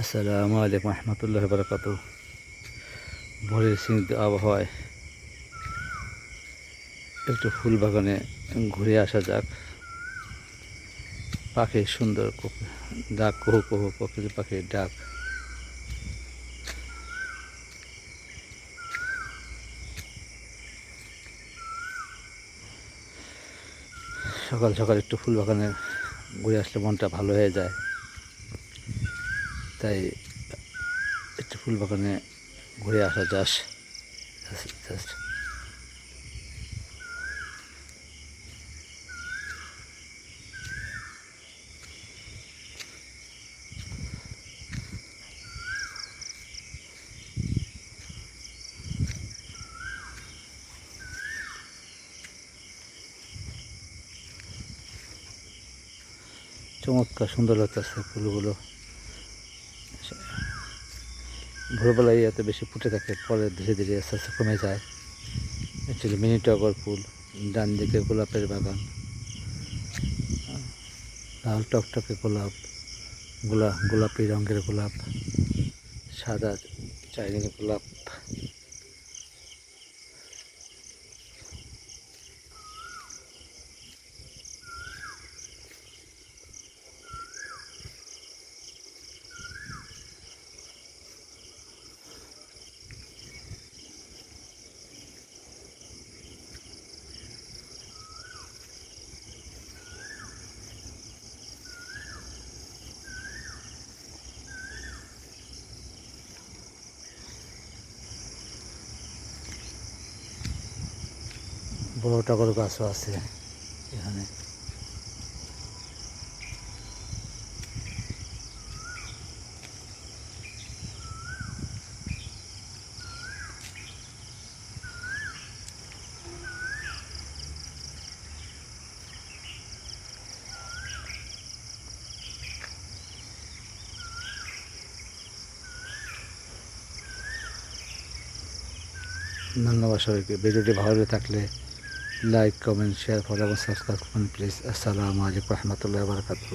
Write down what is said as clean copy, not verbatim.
আসসালামু আলাইকুম রহমতুল্লাহ বারকাত। ভোরের স্নিগ্ধ আবহাওয়ায় একটু ফুল বাগানে ঘুরে আসা যাক। পাখির সুন্দর ডাক, কুহু কুহু কোকিল পাখির ডাক। সকাল সকাল একটু ফুল বাগানে ঘুরে আসলে মনটা ভালো হয়ে যায়। তাই একটু ফুল বাগানে ঘুরে আসা জাস্ট চমৎকার সুন্দর লাগতেছে ফুলগুলো। ভোরবেলায় এত বেশি ফুটে থাকে, পরে ধীরে ধীরে আস্তে আস্তে কমে যায়। অ্যাকচুয়ালি মিনি টগর ফুল, ডান দিকে গোলাপের বাগান, লাল টকটকে গোলাপ, গোলাপি রঙের গোলাপ, সাদা চাইনিজ গোলাপ। বড় টগর গাছও আছে এখানে। ধন্যবাদ সবাইকে। ভিডিওটি ভালো লেগে থাকলে লাইক, কমেন্ট, শেয়ার, ফলো এবং সাবস্ক্রাইব করুন প্লিজ। আসসালামু আলাইকুম রহমতুল্লাহ বারকাতুহ।